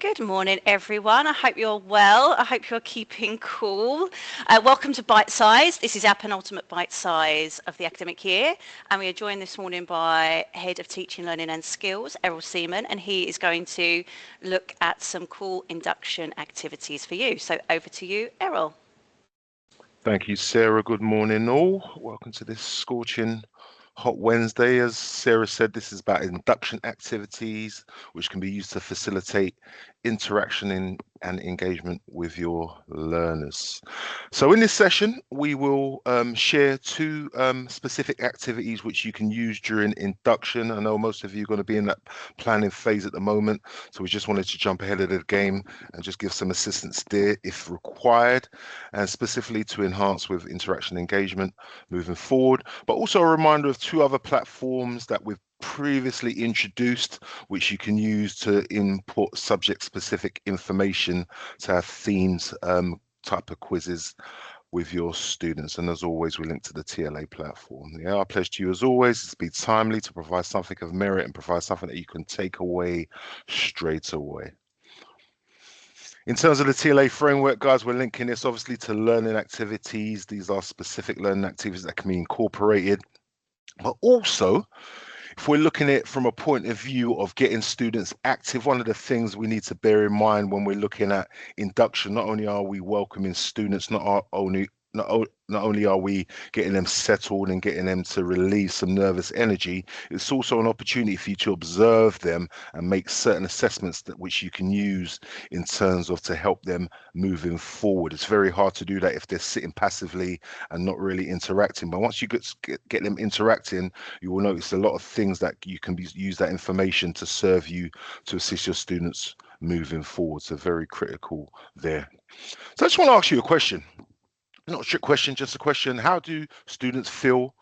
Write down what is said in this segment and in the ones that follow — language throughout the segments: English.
Good morning, everyone. I hope you're well. I hope you're keeping cool. Welcome to Bitesize. This is our penultimate Bitesize of the academic year, and we are joined this morning by Head of Teaching, Learning and Skills, Errol Seaman, and he is going to look at some cool induction activities for you. So over to you, Errol. Thank you, Sarah. Good morning, all. Welcome to this scorching hot Wednesday. As Sarah said, this is about induction activities, which can be used to facilitate interaction and engagement with your learners. So in this session, we will share two specific activities which you can use during induction. I know most of you are going to be in that planning phase at the moment, so we just wanted to jump ahead of the game and just give some assistance there if required, and specifically to enhance with interaction engagement moving forward, but also a reminder of two other platforms that we've previously introduced, which you can use to input subject specific information to have themes type of quizzes with your students. And as always, we link to the TLA platform. Yeah, our pledge to you as always is to be timely, to provide something of merit and provide something that you can take away straight away. In terms of the TLA framework, guys, we're linking this obviously to learning activities. These are specific learning activities that can be incorporated. But also, if we're looking at it from a point of view of getting students active, one of the things we need to bear in mind when we're looking at induction, not only are we welcoming students, not only are we getting them settled and getting them to release some nervous energy, it's also an opportunity for you to observe them and make certain assessments that which you can use in terms of to help them moving forward. It's very hard to do that if they're sitting passively and not really interacting. But once you get them interacting, you will notice a lot of things that you can use that information to serve you to assist your students moving forward. So very critical there. So I just want to ask you a question. Not a trick question, just a question. How do students feel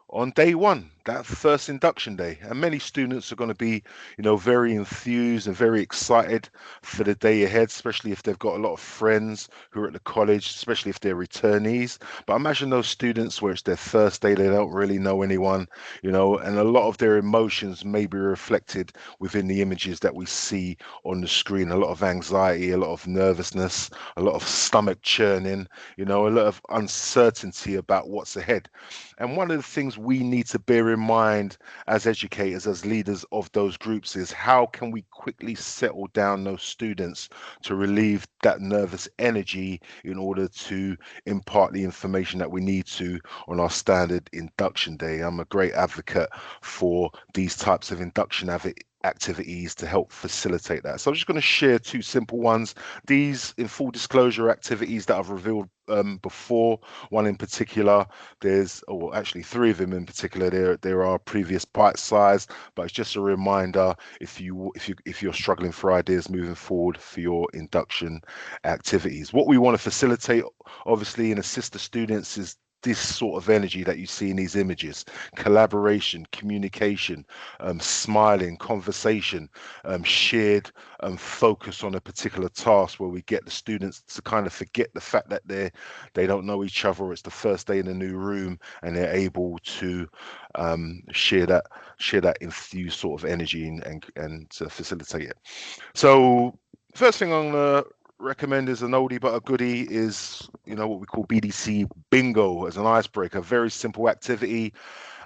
on day one, that first induction day? And many students are going to be, very enthused and very excited for the day ahead, especially if they've got a lot of friends who are at the college, especially if they're returnees. But imagine those students where it's their first day, they don't really know anyone, and a lot of their emotions may be reflected within the images that we see on the screen. A lot of anxiety, a lot of nervousness, a lot of stomach churning, a lot of uncertainty about what's ahead. And one of the things we need to bear in mind as educators, as leaders of those groups, is how can we quickly settle down those students to relieve that nervous energy in order to impart the information that we need to on our standard induction day. I'm a great advocate for these types of induction activities to help facilitate that. So I'm just going to share two simple ones. These, in full disclosure, activities that I've revealed before. One in particular, or actually three of them in particular. There are previous bite size, but it's just a reminder if you're struggling for ideas moving forward for your induction activities. What we want to facilitate, obviously, and assist the students is this sort of energy that you see in these images: collaboration, communication, smiling, conversation, shared focus on a particular task, where we get the students to kind of forget the fact that they don't know each other, or it's the first day in a new room, and they're able to share that infused sort of energy and to facilitate it. So first thing I'm gonna recommend is an oldie but a goodie is what we call BDC bingo as an icebreaker. Very simple activity.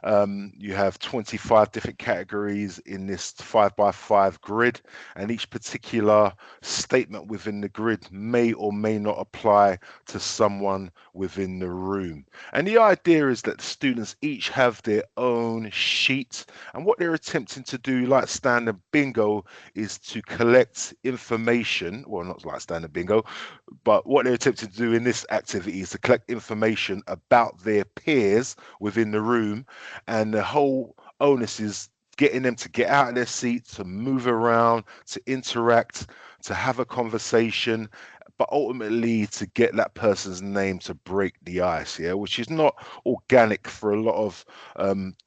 You have 25 different categories in this 5x5 grid, and each particular statement within the grid may or may not apply to someone within the room. And the idea is that the students each have their own sheet, and what they're attempting to do, like standard bingo, is to collect information. Well, not like standard bingo, but what they're attempting to do in this activity is to collect information about their peers within the room, and the whole onus is getting them to get out of their seat, to move around, to interact, to have a conversation, but ultimately to get that person's name to break the ice, yeah, which is not organic for a lot of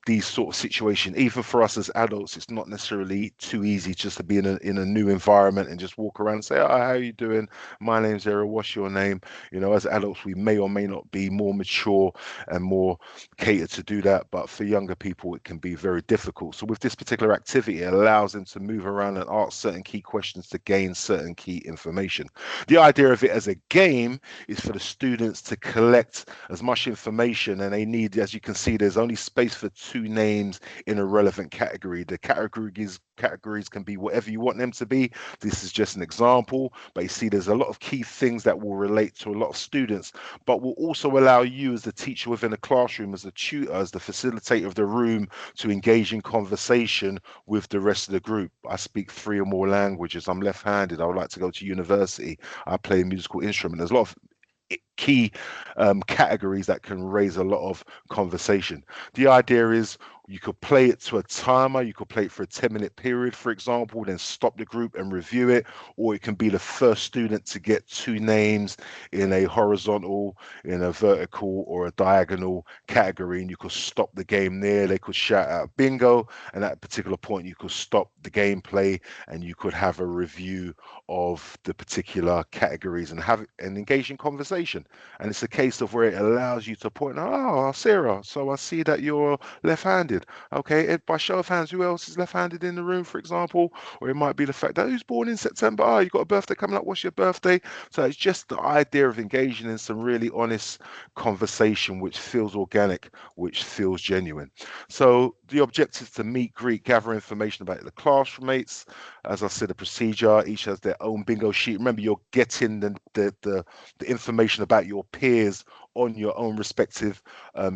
these sort of situations. Even for us as adults, it's not necessarily too easy just to be in a new environment and just walk around and say, "Oh, how are you doing? My name's Errol. What's your name?" You know, as adults, we may or may not be more mature and more catered to do that, but for younger people, it can be very difficult. So with this particular activity, it allows them to move around and ask certain key questions to gain certain key information. The idea of it as a game is for the students to collect as much information, and they need, as you can see, there's only space for 2 names in a relevant category. The categories can be whatever you want them to be. This is just an example, but you see there's a lot of key things that will relate to a lot of students, but will also allow you as the teacher within the classroom, as a tutor, as the facilitator of the room, to engage in conversation with the rest of the group. I speak 3 or more languages. I'm left-handed. I would like to go to university. I play a musical instrument. There's a lot of key categories that can raise a lot of conversation. The idea is you could play it to a timer, you could play it for a 10-minute period, for example, then stop the group and review it, or it can be the first student to get 2 names in a horizontal, in a vertical, or a diagonal category, and you could stop the game there. They could shout out bingo, and at a particular point, you could stop the gameplay and you could have a review of the particular categories and have an engaging conversation. And it's a case of where it allows you to point out, "Oh, Sarah, so I see that you're left-handed. Okay, by show of hands, who else is left-handed in the room, for example?" Or it might be the fact that who's born in September? Oh, you got a birthday coming up. What's your birthday? So it's just the idea of engaging in some really honest conversation, which feels organic, which feels genuine. So the objective is to meet, greet, gather information about the classmates. As I said, the procedure, each has their own bingo sheet. Remember, you're getting the information about your peers on your own respective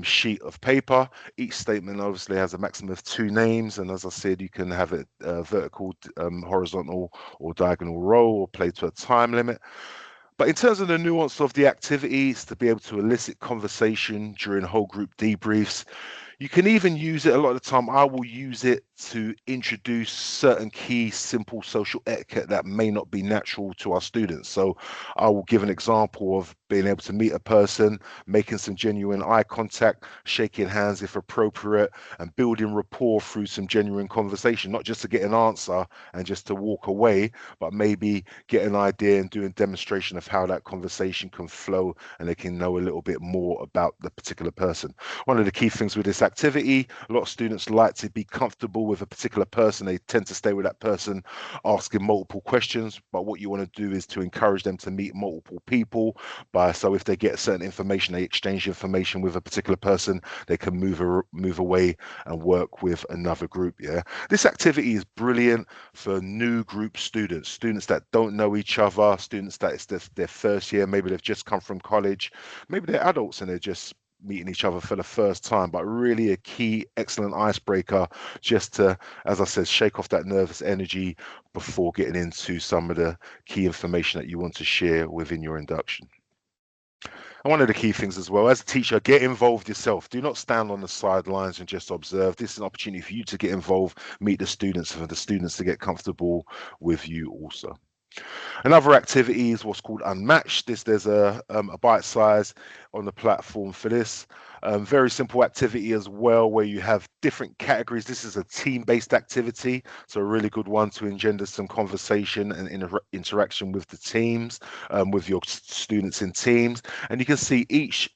sheet of paper. Each statement obviously has a maximum of 2 names, and as I said, you can have it vertical, horizontal, or diagonal row, or play to a time limit. But in terms of the nuance of the activities, to be able to elicit conversation during whole group debriefs, you can even use it a lot of the time. I will use it to introduce certain key, simple social etiquette that may not be natural to our students. So I will give an example of being able to meet a person, making some genuine eye contact, shaking hands if appropriate, and building rapport through some genuine conversation, not just to get an answer and just to walk away, but maybe get an idea and do a demonstration of how that conversation can flow and they can know a little bit more about the particular person. One of the key things with this activity, a lot of students like to be comfortable with a particular person. They tend to stay with that person, asking multiple questions. But what you want to do is to encourage them to meet multiple people. So if they get certain information, they exchange information with a particular person, they can move away and work with another group. Yeah, this activity is brilliant for new group students, students that don't know each other, students that it's their first year, maybe they've just come from college, maybe they're adults and they're just meeting each other for the first time, but really a key, excellent icebreaker just to, as I said, shake off that nervous energy before getting into some of the key information that you want to share within your induction. And one of the key things as well, as a teacher, get involved yourself. Do not stand on the sidelines and just observe. This is an opportunity for you to get involved, meet the students, and for the students to get comfortable with you also. Another activity is what's called Unmatched. There's a bite size on the platform for this. Very simple activity as well, where you have different categories. This is a team-based activity, so a really good one to engender some conversation and interaction with the teams, with your students in teams. And you can see each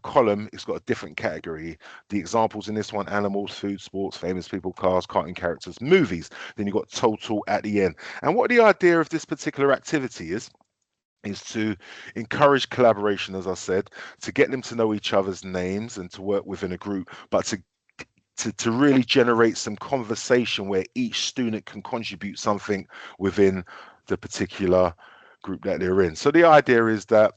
column has got a different category. The examples in this one: animals, food, sports, famous people, cars, cartoon characters, movies. Then you've got total at the end. And what the idea of this particular activity is to encourage collaboration, as I said, to get them to know each other's names and to work within a group, but to really generate some conversation where each student can contribute something within the particular group that they're in. So the idea is that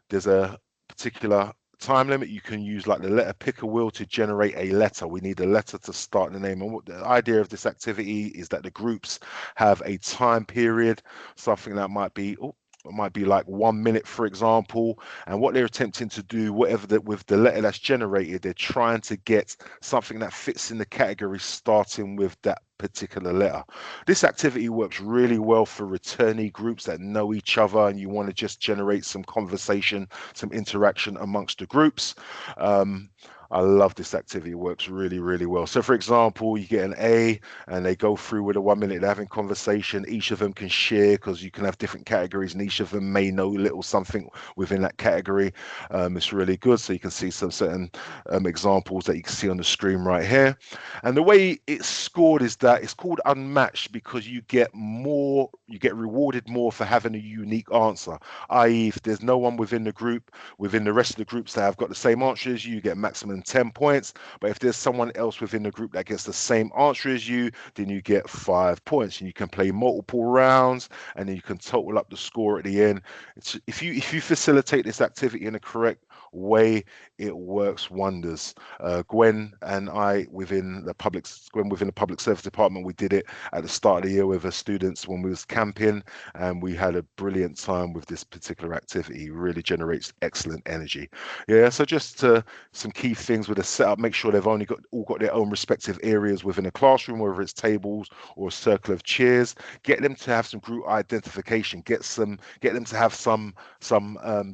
there's a particular time limit. You can use like the letter picker wheel to generate a letter. We need a letter to start the name. And what the idea of this activity is that the groups have a time period, something that might be, might be like 1 minute, for example, and what they're attempting to do, whatever that with the letter that's generated, they're trying to get something that fits in the category starting with that particular letter. This activity works really well for returnee groups that know each other and you want to just generate some conversation, some interaction amongst the groups. Um, I love this activity. It works really, really well. So for example, you get an A and they go through with a 1 minute, they're having conversation. Each of them can share because you can have different categories and each of them may know a little something within that category. It's really good. So you can see some certain examples that you can see on the screen right here. And the way it's scored is that it's called unmatched because you get more, you get rewarded more for having a unique answer. I.e., if there's no one within the group, within the rest of the groups that have got the same answer as you get maximum 10 points. But if there's someone else within the group that gets the same answer as you, then you get 5 points. And you can play multiple rounds and then you can total up the score at the end. If you facilitate this activity in a correct way, it works wonders. Gwen and I within the public service department, we did it at the start of the year with our students when we was camping, and we had a brilliant time with this particular activity. It really generates excellent energy. Yeah, so just some key things with the setup: make sure they've all got their own respective areas within a classroom, whether it's tables or a circle of chairs. Get them to have some group identification. Get them to have some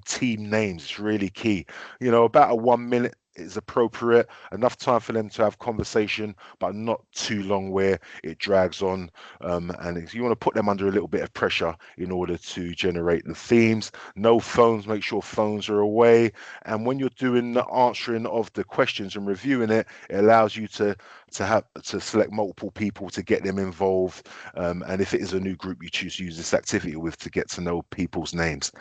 team names. It's really key. About a 1 minute is appropriate, enough time for them to have conversation, but not too long where it drags on. And you want to put them under a little bit of pressure in order to generate the themes. No phones, make sure phones are away. And when you're doing the answering of the questions and reviewing it, it allows you to select multiple people to get them involved. And if it is a new group you choose to use this activity with, to get to know people's names.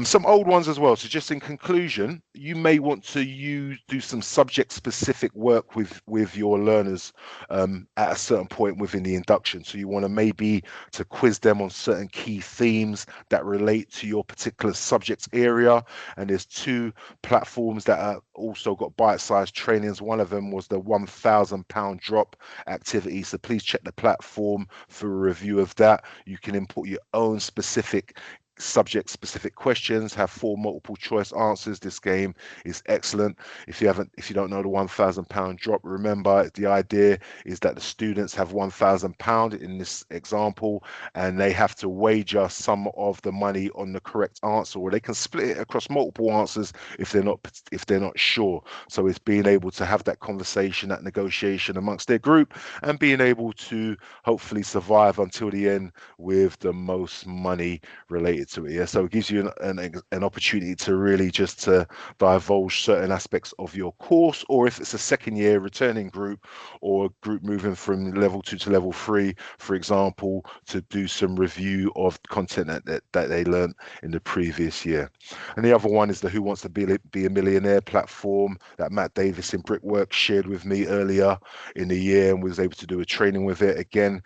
Some old ones as well. So just in conclusion, you may want to do some subject specific work with your learners at a certain point within the induction. So you want to maybe to quiz them on certain key themes that relate to your particular subject area. And there's 2 platforms that are also got bite-sized trainings. One of them was the £1,000 drop activity. So please check the platform for a review of that. You can input your own subject specific questions, have 4 multiple choice answers. This game is excellent. If you don't know the £1,000 drop, remember the idea is that the students have £1,000 in this example and they have to wager some of the money on the correct answer, or they can split it across multiple answers if they're not sure. So it's being able to have that conversation, that negotiation amongst their group, and being able to hopefully survive until the end with the most money related to it. Yeah, so it gives you an opportunity to really just to divulge certain aspects of your course, or if it's a second year returning group or a group moving from level 2 to level 3, for example, to do some review of content that they learned in the previous year. And the other one is the Who Wants to Be a Millionaire platform that Matt Davis in Brickwork shared with me earlier in the year, and was able to do a training with it. Again,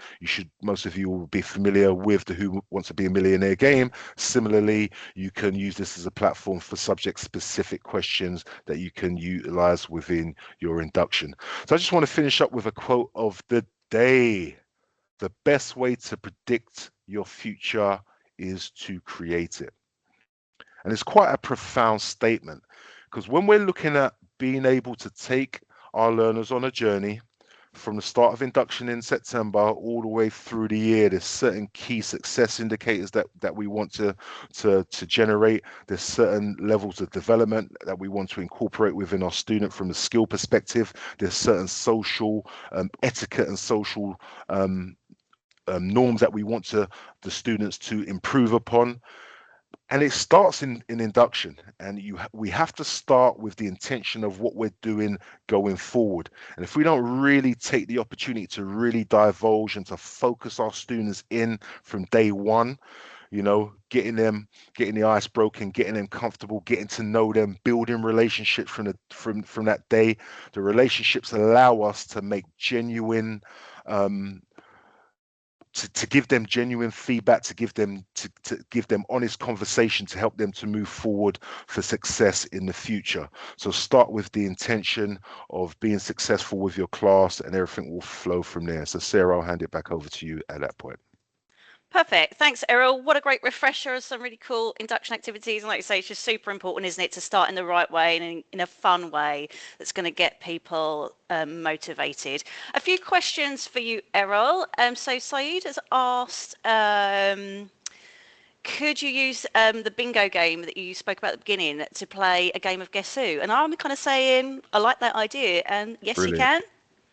most of you will be familiar with the Who Wants to Be a Millionaire game. Similarly, you can use this as a platform for subject specific questions that you can utilize within your induction. So I just want to finish up with a quote of the day. The best way to predict your future is to create it. And it's quite a profound statement, because when we're looking at being able to take our learners on a journey from the start of induction in September all the way through the year, there's certain key success indicators that we want to generate. There's certain levels of development that we want to incorporate within our student from a skill perspective. There's certain social etiquette and social norms that we want the students to improve upon. And it starts in induction, and we have to start with the intention of what we're doing going forward. And if we don't really take the opportunity to really divulge and to focus our students in from day one, getting the ice broken, getting them comfortable, getting to know them, building relationships from that day. The relationships allow us to make genuine to give them genuine feedback, to give them honest conversation, to help them to move forward for success in the future. So start with the intention of being successful with your class, and everything will flow from there. So Sarah, I'll hand it back over to you at that point. Perfect. Thanks, Errol. What a great refresher of some really cool induction activities. And like you say, it's just super important, isn't it, to start in the right way and in a fun way that's going to get people motivated. A few questions for you, Errol. So Saeed has asked, could you use the bingo game that you spoke about at the beginning to play a game of Guess Who? And I'm kind of saying, I like that idea. And yes, you Brilliant. can.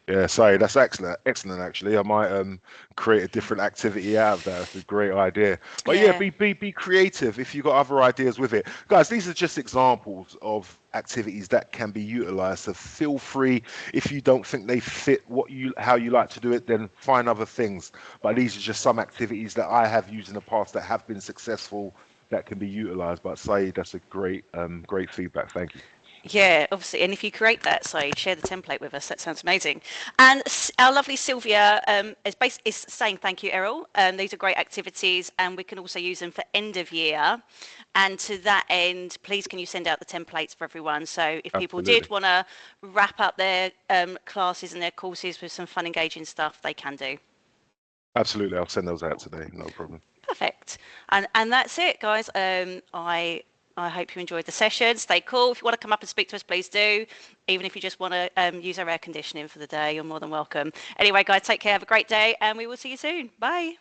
Yeah, sorry, that's excellent actually. I might create a different activity out of that. That's a great idea. But yeah, Yeah. be creative if you've got other ideas with it. Guys, these are just examples of activities that can be utilized. So feel free, if you don't think they fit how you like to do it, then find other things. But these are just some activities that I have used in the past that have been successful that can be utilized. But Saeed, that's a great feedback. Thank you. Yeah, obviously. And if you create that, so share the template with us. That sounds amazing. And our lovely Sylvia is saying thank you, Errol. These are great activities, and we can also use them for end of year. And to that end, please can you send out the templates for everyone? So if people did Absolutely. want to wrap up their classes and their courses with some fun, engaging stuff, they can do. Absolutely. I'll send those out today. No problem. Perfect. And that's it, guys. I hope you enjoyed the session. Stay cool. If you want to come up and speak to us, please do. Even if you just want to use our air conditioning for the day, you're more than welcome. Anyway, guys, take care. Have a great day, and we will see you soon. Bye.